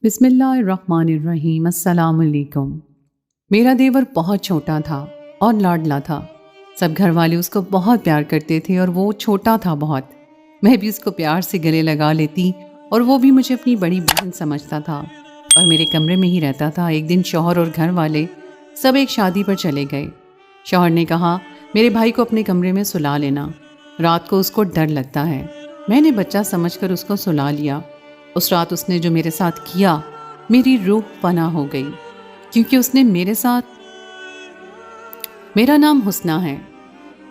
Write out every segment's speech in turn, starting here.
بسم اللہ الرحمن الرحیم۔ السلام علیکم۔ میرا دیور بہت چھوٹا تھا اور لاڈلا تھا۔ سب گھر والے اس کو بہت پیار کرتے تھے اور وہ چھوٹا تھا بہت۔ میں بھی اس کو پیار سے گلے لگا لیتی اور وہ بھی مجھے اپنی بڑی بہن سمجھتا تھا اور میرے کمرے میں ہی رہتا تھا۔ ایک دن شوہر اور گھر والے سب ایک شادی پر چلے گئے۔ شوہر نے کہا میرے بھائی کو اپنے کمرے میں سلا لینا، رات کو اس کو ڈر لگتا ہے۔ میں نے بچہ سمجھ کر اس کو سلا لیا۔ اس رات اس نے جو میرے ساتھ کیا، میری روح پناہ ہو گئی، کیونکہ اس نے میرے ساتھ… میرا نام حسنہ ہے۔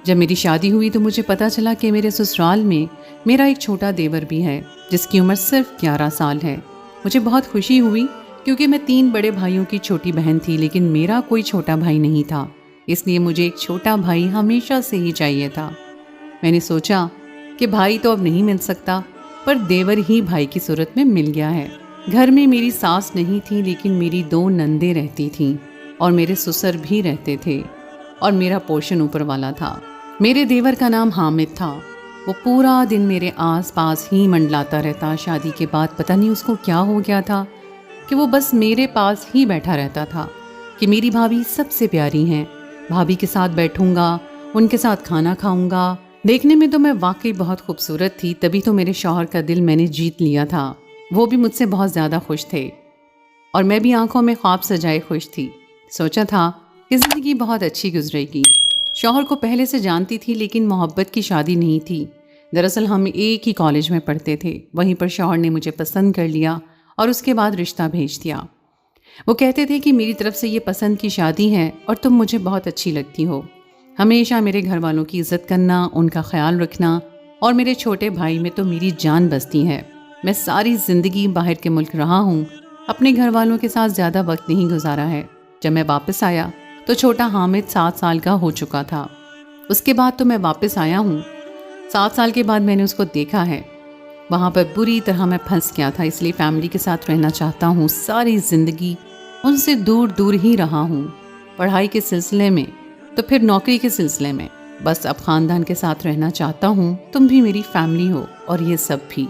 جب میری شادی ہوئی تو مجھے پتا چلا کہ میرے سسرال میں میرا ایک چھوٹا دیور بھی ہے جس کی عمر صرف 11 سال ہے۔ مجھے بہت خوشی ہوئی کیونکہ میں 3 بڑے بھائیوں کی چھوٹی بہن تھی، لیکن میرا کوئی چھوٹا بھائی نہیں تھا، اس لیے مجھے ایک چھوٹا بھائی ہمیشہ سے ہی چاہیے تھا۔ میں نے سوچا کہ بھائی تو اب نہیں مل سکتا، پر دیور ہی بھائی کی صورت میں مل گیا ہے۔ گھر میں میری ساس نہیں تھی، لیکن میری 2 نندیں رہتی تھیں اور میرے سسر بھی رہتے تھے اور میرا پورشن اوپر والا تھا۔ میرے دیور کا نام حامد تھا۔ وہ پورا دن میرے آس پاس ہی منڈلاتا رہتا۔ شادی کے بعد پتہ نہیں اس کو کیا ہو گیا تھا کہ وہ بس میرے پاس ہی بیٹھا رہتا تھا کہ میری بھابھی سب سے پیاری ہیں، بھابھی کے ساتھ بیٹھوں گا، ان کے ساتھ کھانا کھاؤں گا۔ دیکھنے میں تو میں واقعی بہت خوبصورت تھی، تبھی تو میرے شوہر کا دل میں نے جیت لیا تھا۔ وہ بھی مجھ سے بہت زیادہ خوش تھے اور میں بھی آنکھوں میں خواب سجائے خوش تھی۔ سوچا تھا کہ زندگی بہت اچھی گزرے گی۔ شوہر کو پہلے سے جانتی تھی، لیکن محبت کی شادی نہیں تھی۔ دراصل ہم ایک ہی کالج میں پڑھتے تھے، وہیں پر شوہر نے مجھے پسند کر لیا اور اس کے بعد رشتہ بھیج دیا۔ وہ کہتے تھے کہ میری طرف سے یہ پسند کی شادی ہے اور تم مجھے بہت اچھی لگتی ہو۔ ہمیشہ میرے گھر والوں کی عزت کرنا، ان کا خیال رکھنا، اور میرے چھوٹے بھائی میں تو میری جان بستی ہے۔ میں ساری زندگی باہر کے ملک رہا ہوں، اپنے گھر والوں کے ساتھ زیادہ وقت نہیں گزارا ہے۔ جب میں واپس آیا تو چھوٹا حامد 7 سال کا ہو چکا تھا۔ اس کے بعد تو میں واپس آیا ہوں۔ 7 سال کے بعد میں نے اس کو دیکھا ہے۔ وہاں پر بری طرح میں پھنس گیا تھا، اس لیے فیملی کے ساتھ رہنا چاہتا ہوں۔ ساری زندگی ان سے دور دور ہی رہا ہوں، پڑھائی کے سلسلے میں تو پھر نوکری کے سلسلے میں۔ بس اب خاندان کے ساتھ رہنا چاہتا ہوں، تم بھی میری فیملی ہو اور یہ سب بھی۔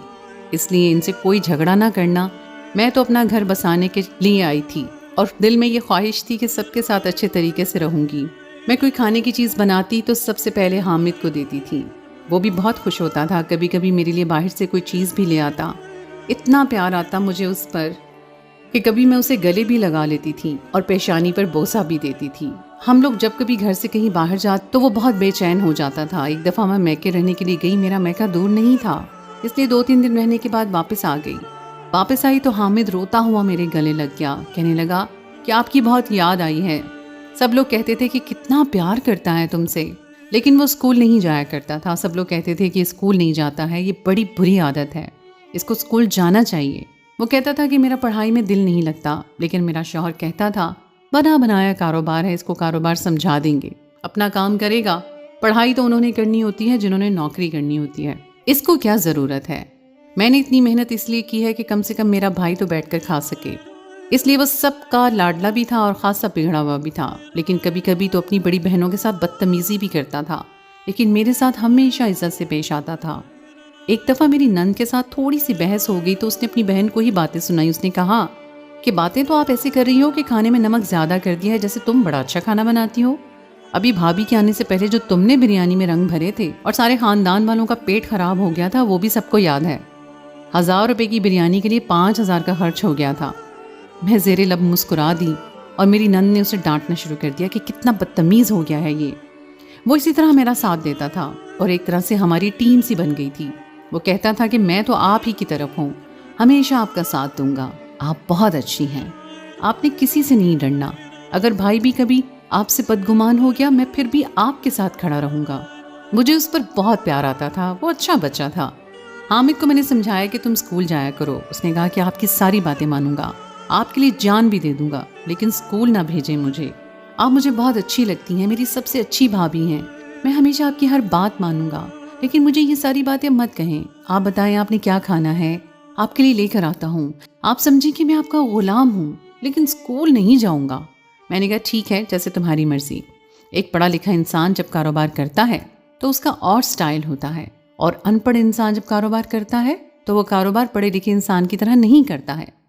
اس لیے ان سے کوئی جھگڑا نہ کرنا۔ میں تو اپنا گھر بسانے کے لیے آئی تھی اور دل میں یہ خواہش تھی کہ سب کے ساتھ اچھے طریقے سے رہوں گی۔ میں کوئی کھانے کی چیز بناتی تو سب سے پہلے حامد کو دیتی تھی، وہ بھی بہت خوش ہوتا تھا۔ کبھی کبھی میرے لیے باہر سے کوئی چیز بھی لے آتا، اتنا پیار آتا مجھے اس پر کہ کبھی میں اسے گلے بھی لگا لیتی تھی اور پیشانی پر بوسہ بھی دیتی تھی۔ ہم لوگ جب کبھی گھر سے کہیں باہر جاتے تو وہ بہت بے چین ہو جاتا تھا۔ ایک دفعہ میں میکے رہنے کے لیے گئی، میرا میکا دور نہیں تھا، اس لیے 2-3 دن رہنے کے بعد واپس آ گئی۔ واپس آئی تو حامد روتا ہوا میرے گلے لگ گیا، کہنے لگا کہ آپ کی بہت یاد آئی ہے۔ سب لوگ کہتے تھے کہ کتنا پیار کرتا ہے تم سے، لیکن وہ اسکول نہیں جایا کرتا تھا۔ سب لوگ کہتے تھے کہ اسکول نہیں جاتا ہے، یہ بڑی بری عادت ہے، اس کو اسکول جانا چاہیے۔ وہ کہتا تھا کہ میرا پڑھائی میں دل نہیں لگتا، لیکن میرا شوہر کہتا تھا بنا بنایا کاروبار ہے، اس کو کاروبار سمجھا دیں گے، اپنا کام کرے گا۔ پڑھائی تو انہوں نے کرنی ہوتی ہے جنہوں نے نوکری کرنی ہوتی ہے، اس کو کیا ضرورت ہے۔ میں نے اتنی محنت اس لیے کی ہے کہ کم سے کم میرا بھائی تو بیٹھ کر کھا سکے۔ اس لیے وہ سب کا لاڈلا بھی تھا اور خاصا بگڑا ہوا بھی تھا، لیکن کبھی کبھی تو اپنی بڑی بہنوں کے ساتھ بدتمیزی بھی کرتا تھا، لیکن میرے ساتھ ہمیشہ عزت سے پیش آتا تھا۔ ایک دفعہ میری نند کے ساتھ تھوڑی سی بحث ہو گئی تو اس نے اپنی بہن کو ہی باتیں سنائی۔ اس نے کہا کہ باتیں تو آپ ایسے کر رہی ہو کہ کھانے میں نمک زیادہ کر دیا ہے، جیسے تم بڑا اچھا کھانا بناتی ہو۔ ابھی بھابھی کے آنے سے پہلے جو تم نے بریانی میں رنگ بھرے تھے اور سارے خاندان والوں کا پیٹ خراب ہو گیا تھا، وہ بھی سب کو یاد ہے۔ 1000 روپے کی بریانی کے لیے 5000 کا خرچ ہو گیا تھا۔ میں زیر لب مسکرا دی اور میری نند نے اسے ڈانٹنا شروع کر دیا کہ کتنا بدتمیز ہو گیا ہے یہ۔ وہ اسی طرح میرا ساتھ دیتا تھا اور ایک طرح سے ہماری ٹیم سی بن گئی تھی۔ وہ کہتا تھا کہ میں تو آپ ہی کی طرف ہوں، ہمیشہ آپ کا ساتھ دوں گا، آپ بہت اچھی ہیں، آپ نے کسی سے نہیں ڈرنا، اگر بھائی بھی کبھی آپ سے بدگمان ہو گیا میں پھر بھی آپ کے ساتھ کھڑا رہوں گا۔ مجھے اس پر بہت پیار آتا تھا، وہ اچھا بچہ تھا۔ حامد کو میں نے سمجھایا کہ تم اسکول جایا کرو۔ اس نے کہا کہ آپ کی ساری باتیں مانوں گا، آپ کے لیے جان بھی دے دوں گا، لیکن اسکول نہ بھیجیں مجھے۔ آپ مجھے بہت اچھی لگتی ہیں، میری سب سے اچھی بھابھی ہیں، میں ہمیشہ آپ کی ہر بات مانوں گا، لیکن مجھے یہ ساری باتیں مت کہیں۔ آپ بتائیں آپ نے کیا کھانا ہے، آپ کے لیے لے کر آتا ہوں۔ آپ سمجھیں کہ میں آپ کا غلام ہوں، لیکن اسکول نہیں جاؤں گا۔ میں نے کہا ٹھیک ہے، جیسے تمہاری مرضی۔ ایک پڑھا لکھا انسان جب کاروبار کرتا ہے تو اس کا اور سٹائل ہوتا ہے، اور ان پڑھ انسان جب کاروبار کرتا ہے تو وہ کاروبار پڑھے لکھے انسان کی طرح نہیں کرتا ہے۔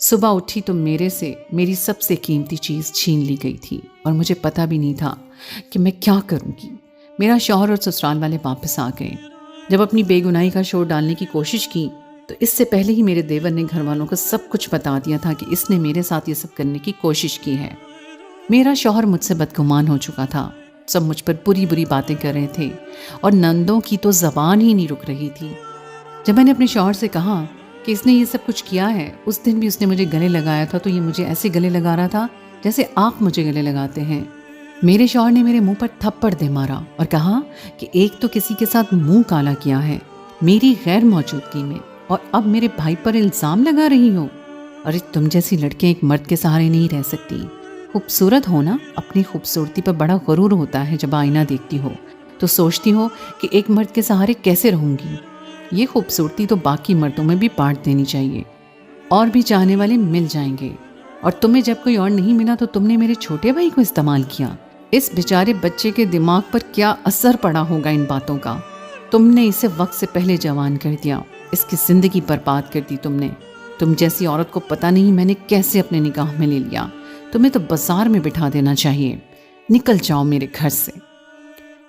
صبح اٹھی تو میرے سے میری سب سے قیمتی چیز چھین لی گئی تھی اور مجھے پتہ بھی نہیں تھا کہ میں کیا کروں گی۔ میرا شوہر اور سسرال والے واپس آ گئے۔ جب اپنی بے گناہی کا شور ڈالنے کی کوشش کی تو اس سے پہلے ہی میرے دیور نے گھر والوں کو سب کچھ بتا دیا تھا کہ اس نے میرے ساتھ یہ سب کرنے کی کوشش کی ہے۔ میرا شوہر مجھ سے بدگمان ہو چکا تھا، سب مجھ پر بری بری باتیں کر رہے تھے اور نندوں کی تو زبان ہی نہیں رک رہی تھی۔ جب میں نے اپنے شوہر سے کہا کہ اس نے یہ سب کچھ کیا ہے، اس دن بھی اس نے مجھے گلے لگایا تھا تو یہ مجھے ایسے گلے لگا رہا تھا جیسے آپ مجھے گلے لگاتے ہیں۔ میرے شوہر نے میرے منہ پر تھپڑ دے مارا اور کہا کہ ایک تو کسی کے ساتھ منہ کالا کیا ہے میری غیر موجودگی میں، اور اب میرے بھائی پر الزام لگا رہی ہو۔ ارے تم جیسی لڑکیاں ایک مرد کے سہارے نہیں رہ سکتی۔ خوبصورت ہونا اپنی خوبصورتی پر بڑا غرور ہوتا ہے، جب آئینہ دیکھتی ہو تو سوچتی ہو کہ ایک مرد کے سہارے کیسے رہوں گی۔ یہ خوبصورتی تو باقی مردوں میں بھی بانٹ دینی چاہیے، اور بھی چاہنے والے مل جائیں گے، اور تمہیں جب کوئی اور نہیں ملا تو تم نے میرے چھوٹے بھائی کو استعمال کیا۔ اس بیچارے بچے کے دماغ پر کیا اثر پڑا ہوگا ان باتوں کا؟ تم نے اسے وقت سے پہلے جوان کر دیا، اس کی زندگی برباد کر دی تم نے۔ تم جیسی عورت کو پتہ نہیں میں نے کیسے اپنے نکاح میں لے لیا۔ تمہیں تو بازار میں بٹھا دینا چاہیے، نکل جاؤ میرے گھر سے۔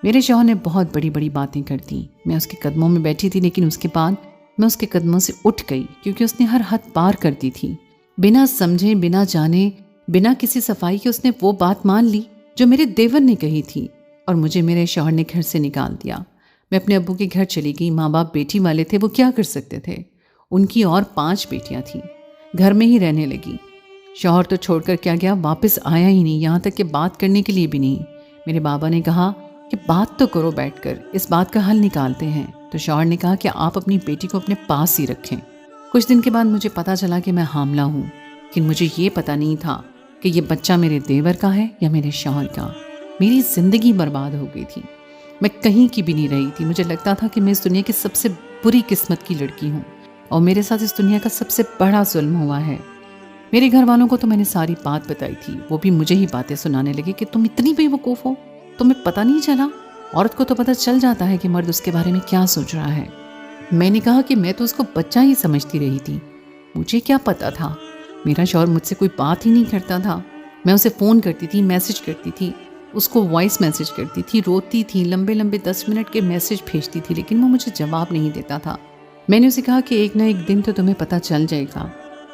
میرے شوہر نے بہت بڑی بڑی باتیں کر دیں۔ میں اس کے قدموں میں بیٹھی تھی، لیکن اس کے بعد میں اس کے قدموں سے اٹھ گئی، کیونکہ اس نے ہر حد پار کر دی تھی۔ بنا سمجھے، بنا جانے، بنا کسی صفائی کے اس نے وہ بات مان لی جو میرے دیور نے کہی تھی، اور مجھے میرے شوہر نے گھر سے نکال دیا۔ میں اپنے ابو کے گھر چلی گئی۔ ماں باپ بیٹی والے تھے، وہ کیا کر سکتے تھے؟ ان کی اور 5 بیٹیاں تھیں، گھر میں ہی رہنے لگی۔ شوہر تو چھوڑ کر کیا گیا، واپس آیا ہی نہیں، یہاں تک کہ بات کرنے کے لیے بھی نہیں۔ میرے بابا نے کہا کہ بات تو کرو بیٹھ کر، اس بات کا حل نکالتے ہیں۔ تو شوہر نے کہا کہ آپ اپنی بیٹی کو اپنے پاس ہی رکھیں۔ کچھ دن کے بعد مجھے پتا چلا کہ میں حاملہ ہوں، لیکن مجھے یہ پتہ نہیں تھا کہ یہ بچہ میرے دیور کا ہے یا میرے شوہر کا۔ میری زندگی برباد ہو گئی تھی، میں کہیں کی بھی نہیں رہی تھی۔ مجھے لگتا تھا کہ میں اس دنیا کی سب سے بری قسمت کی لڑکی ہوں، اور میرے ساتھ اس دنیا کا سب سے بڑا ظلم ہوا ہے۔ میرے گھر والوں کو تو میں نے ساری بات بتائی تھی، وہ بھی مجھے ہی باتیں سنانے لگے کہ تم اتنی بے وقوف ہو، تمہیں پتہ نہیں چلا؟ عورت کو تو پتہ چل جاتا ہے کہ مرد اس کے بارے میں کیا سوچ رہا ہے۔ میں نے کہا کہ میں تو اس کو بچہ ہی سمجھتی رہی تھی، مجھے کیا پتا تھا؟ میرا شوہر مجھ سے کوئی بات ہی نہیں کرتا تھا۔ میں اسے فون کرتی تھی، میسج کرتی تھی، اس کو وائس میسج کرتی تھی، روتی تھی، لمبے لمبے 10 منٹ کے میسج بھیجتی تھی، لیکن وہ مجھے جواب نہیں دیتا تھا۔ میں نے اسے کہا کہ ایک نہ ایک دن تو تمہیں پتہ چل جائے گا،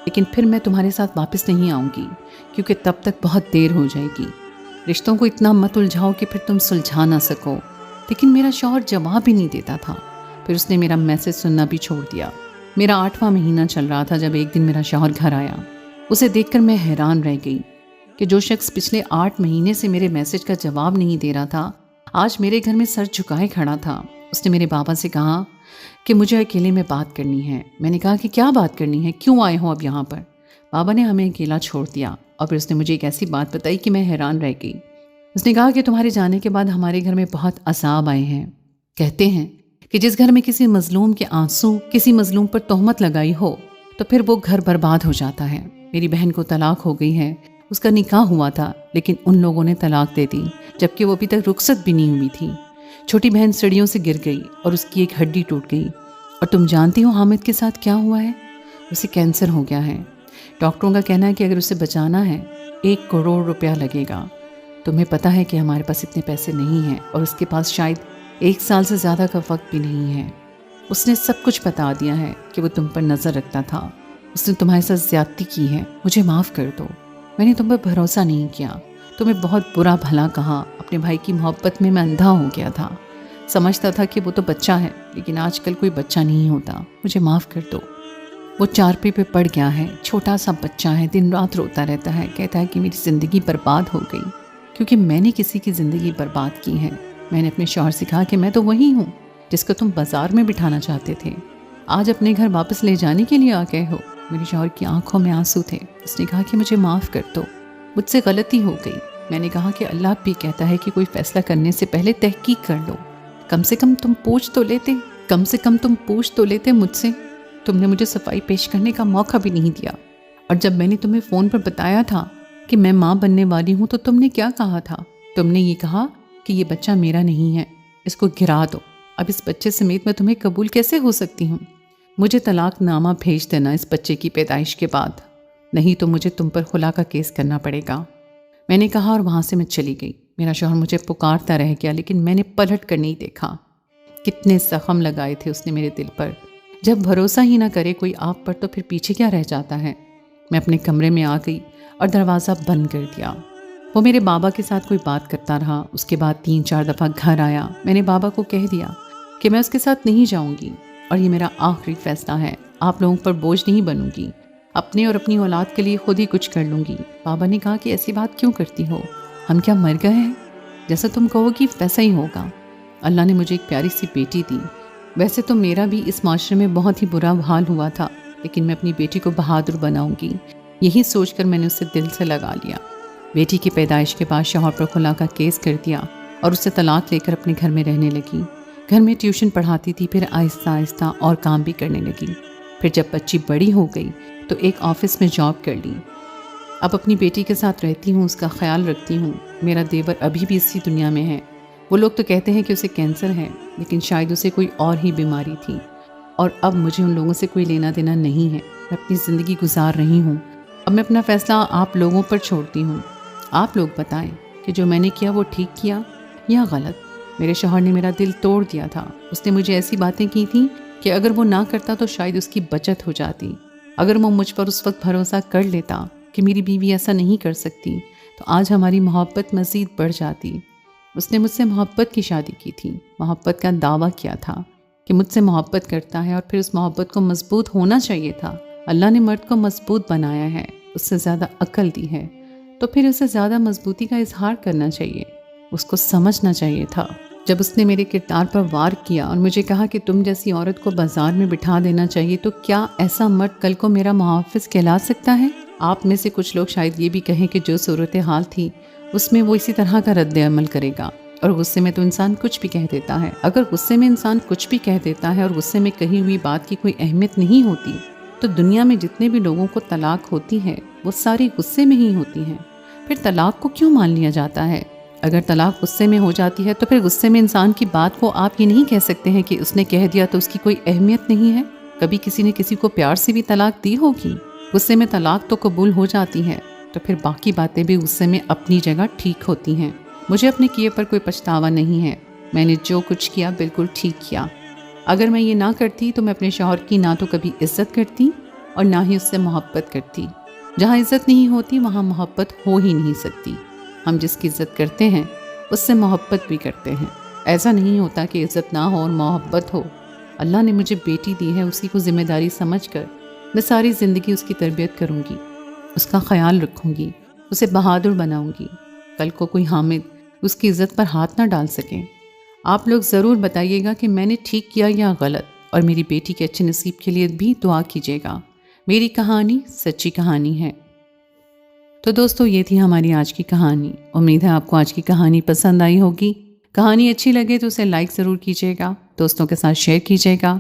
لیکن پھر میں تمہارے ساتھ واپس نہیں آؤں گی، کیونکہ تب تک بہت دیر ہو جائے گی۔ رشتوں کو اتنا مت الجھاؤ کہ پھر تم سلجھا نہ سکو۔ لیکن میرا شوہر جواب ہی نہیں دیتا تھا۔ پھر اس نے میرا میسج سننا بھی چھوڑ دیا۔ میرا 8واں مہینہ چل رہا تھا جب ایک دن میرا شوہر گھر آیا۔ اسے دیکھ کر میں حیران رہ گئی کہ جو شخص پچھلے 8 مہینے سے میرے میسج کا جواب نہیں دے رہا تھا، آج میرے گھر میں سر جھکائے کھڑا تھا۔ اس نے میرے بابا سے کہا کہ مجھے اکیلے میں بات کرنی ہے۔ میں نے کہا کہ کیا بات کرنی ہے، کیوں آئے ہو اب یہاں پر؟ بابا نے ہمیں اکیلا چھوڑ دیا، اور پھر اس نے مجھے ایک ایسی بات بتائی کہ میں حیران رہ گئی۔ اس نے کہا کہ تمہارے جانے کے بعد ہمارے گھر میں بہت عذاب آئے ہیں۔ کہتے ہیں کہ جس گھر میں کسی مظلوم کے آنسو کسی مظلوم پر تہمت لگائی ہو تو پھر وہ گھر برباد ہو جاتا ہے۔ میری بہن کو طلاق ہو گئی ہے، اس کا نکاح ہوا تھا، لیکن ان لوگوں نے طلاق دے دی، جبکہ وہ ابھی تک رخصت بھی نہیں ہوئی تھی۔ چھوٹی بہن سیڑھیوں سے گر گئی اور اس کی ایک ہڈی ٹوٹ گئی۔ اور تم جانتی ہو حامد کے ساتھ کیا ہوا ہے؟ اسے کینسر ہو گیا ہے۔ ڈاکٹروں کا کہنا ہے کہ اگر اسے بچانا ہے 1 کروڑ روپیہ لگے گا۔ تمہیں پتہ ہے کہ ہمارے پاس اتنے پیسے نہیں ہیں، اور اس کے پاس شاید 1 سال سے زیادہ کا وقت بھی نہیں ہے۔ اس نے سب کچھ بتا دیا ہے کہ وہ تم پر نظر رکھتا تھا، اس نے تمہارے ساتھ زیادتی کی ہے، مجھے معاف کر دو۔ میں نے تم پر بھروسہ نہیں کیا، تمہیں بہت برا بھلا کہا، اپنے بھائی کی محبت میں اندھا ہو گیا تھا، سمجھتا تھا کہ وہ تو بچہ ہے، لیکن آج کل کوئی بچہ نہیں ہوتا، مجھے معاف کر دو۔ وہ چارپے پہ پڑ گیا ہے، چھوٹا سا بچہ ہے، دن رات روتا رہتا ہے، کہتا ہے کہ میری زندگی برباد ہو گئی کیونکہ میں نے کسی کی زندگی برباد کی ہے۔ میں نے اپنے شوہر سے کہا کہ میں تو وہی ہوں جس کو تم بازار میں بٹھانا چاہتے تھے، آج اپنے گھر واپس لے جانے کے لیے آ گئے ہو۔ میرے شوہر کی آنکھوں میں آنسو تھے۔ اس نے کہا کہ مجھے معاف کر دو، مجھ سے غلطی ہو گئی۔ میں نے کہا کہ اللہ بھی کہتا ہے کہ کوئی فیصلہ کرنے سے پہلے تحقیق کر لو، کم سے کم تم پوچھ تو لیتے مجھ سے۔ تم نے مجھے صفائی پیش کرنے کا موقع بھی نہیں دیا، اور جب میں نے تمہیں فون پر بتایا تھا کہ میں ماں بننے والی ہوں تو تم نے کیا کہا تھا؟ تم نے یہ کہا کہ یہ بچہ میرا نہیں ہے، اس کو گرا دو۔ اب اس بچے سمیت میں تمہیں قبول کیسے ہو سکتی ہوں؟ مجھے طلاق نامہ بھیج دینا اس بچے کی پیدائش کے بعد۔ نہیں تو مجھے تم پر خلا کا کیس کرنا پڑے گا۔ میں نے کہا اور وہاں سے میں چلی گئی۔ میرا شوہر مجھے پکارتا رہ گیا لیکن میں نے پلٹ کر نہیں دیکھا۔ کتنے زخم لگائے تھے اس نے میرے دل پر۔ جب بھروسہ ہی نہ کرے کوئی آپ پر تو پھر پیچھے کیا رہ جاتا ہے۔ میں اپنے کمرے میں آ گئی اور دروازہ بند کر دیا۔ وہ میرے بابا کے ساتھ کوئی بات کرتا رہا۔ اس کے بعد 3-4 دفعہ گھر آیا۔ میں نے بابا کو کہہ دیا کہ میں اس کے ساتھ نہیں جاؤں گی اور یہ میرا آخری فیصلہ ہے، آپ لوگوں پر بوجھ نہیں بنوں گی، اپنے اور اپنی اولاد کے لیے خود ہی کچھ کر لوں گی۔ بابا نے کہا کہ ایسی بات کیوں کرتی ہو، ہم کیا مر گئے ہیں؟ جیسا تم کہو گی ویسا ہی ہوگا۔ اللہ نے مجھے ایک پیاری سی بیٹی دی۔ ویسے تو میرا بھی اس معاشرے میں بہت ہی برا حال ہوا تھا، لیکن میں اپنی بیٹی کو بہادر بناؤں گی، یہی سوچ کر میں نے اسے دل سے لگا لیا۔ بیٹی کی پیدائش کے بعد شوہر پر خلا کا کیس کر دیا اور اس سے طلاق لے کر اپنے گھر میں رہنے لگی۔ گھر میں ٹیوشن پڑھاتی تھی، پھر آہستہ آہستہ اور کام بھی کرنے لگی۔ پھر جب بچی بڑی ہو گئی تو ایک آفس میں جاب کر لی۔ اب اپنی بیٹی کے ساتھ رہتی ہوں، اس کا خیال رکھتی ہوں۔ میرا دیور ابھی بھی اسی دنیا میں ہے۔ وہ لوگ تو کہتے ہیں کہ اسے کینسر ہے، لیکن شاید اسے کوئی اور ہی بیماری تھی، اور اب مجھے ان لوگوں سے کوئی لینا دینا نہیں ہے۔ میں اپنی زندگی گزار رہی ہوں۔ اب میں اپنا فیصلہ آپ لوگوں پر چھوڑتی ہوں۔ آپ لوگ بتائیں کہ جو میں نے کیا وہ ٹھیک کیا یا غلط۔ میرے شوہر نے میرا دل توڑ دیا تھا۔ اس نے مجھے ایسی باتیں کی تھیں کہ اگر وہ نہ کرتا تو شاید اس کی بچت ہو جاتی۔ اگر وہ مجھ پر اس وقت بھروسہ کر لیتا کہ میری بیوی ایسا نہیں کر سکتی تو آج ہماری محبت مزید بڑھ جاتی۔ اس نے مجھ سے محبت کی شادی کی تھی، محبت کا دعویٰ کیا تھا کہ مجھ سے محبت کرتا ہے، اور پھر اس محبت کو مضبوط ہونا چاہیے تھا۔ اللہ نے مرد کو مضبوط بنایا ہے، اس سے زیادہ عقل دی ہے، تو پھر اسے زیادہ مضبوطی کا اظہار کرنا چاہیے، اس کو سمجھنا چاہیے تھا۔ جب اس نے میرے کردار پر وار کیا اور مجھے کہا کہ تم جیسی عورت کو بازار میں بٹھا دینا چاہیے، تو کیا ایسا مرد کل کو میرا محافظ کہلا سکتا ہے؟ آپ میں سے کچھ لوگ شاید یہ بھی کہیں کہ جو صورتحال تھی اس میں وہ اسی طرح کا رد عمل کرے گا، اور غصے میں تو انسان کچھ بھی کہہ دیتا ہے۔ اگر غصے میں انسان کچھ بھی کہہ دیتا ہے اور غصے میں کہی ہوئی بات کی کوئی اہمیت نہیں ہوتی، تو دنیا میں جتنے بھی لوگوں کو طلاق ہوتی ہے وہ ساری غصے میں ہی ہوتی ہیں۔ پھر طلاق کو کیوں مان لیا جاتا ہے؟ اگر طلاق غصے میں ہو جاتی ہے تو پھر غصے میں انسان کی بات کو آپ یہ نہیں کہہ سکتے ہیں کہ اس نے کہہ دیا تو اس کی کوئی اہمیت نہیں ہے۔ کبھی کسی نے کسی کو پیار سے بھی طلاق دی ہوگی؟ غصے میں طلاق تو قبول ہو جاتی ہے، تو پھر باقی باتیں بھی غصے میں اپنی جگہ ٹھیک ہوتی ہیں۔ مجھے اپنے کیے پر کوئی پچھتاوا نہیں ہے۔ میں نے جو کچھ کیا بالکل ٹھیک کیا۔ اگر میں یہ نہ کرتی تو میں اپنے شوہر کی نہ تو کبھی عزت کرتی اور نہ ہی اس سے محبت کرتی۔ جہاں عزت نہیں ہوتی وہاں محبت ہو ہی نہیں سکتی۔ ہم جس کی عزت کرتے ہیں اس سے محبت بھی کرتے ہیں۔ ایسا نہیں ہوتا کہ عزت نہ ہو اور محبت ہو۔ اللہ نے مجھے بیٹی دی ہے، اسی کو ذمہ داری سمجھ کر میں ساری زندگی اس کی تربیت کروں گی، اس کا خیال رکھوں گی، اسے بہادر بناؤں گی۔ کل کو کوئی حامد اس کی عزت پر ہاتھ نہ ڈال سکیں۔ آپ لوگ ضرور بتائیے گا کہ میں نے ٹھیک کیا یا غلط، اور میری بیٹی کے اچھے نصیب کے لیے بھی دعا کیجیے گا۔ میری کہانی سچی کہانی ہے۔ تو دوستو، یہ تھی ہماری آج کی کہانی۔ امید ہے آپ کو آج کی کہانی پسند آئی ہوگی۔ کہانی اچھی لگے تو اسے لائک ضرور کیجیے گا، دوستوں کے ساتھ شیئر کیجیے گا۔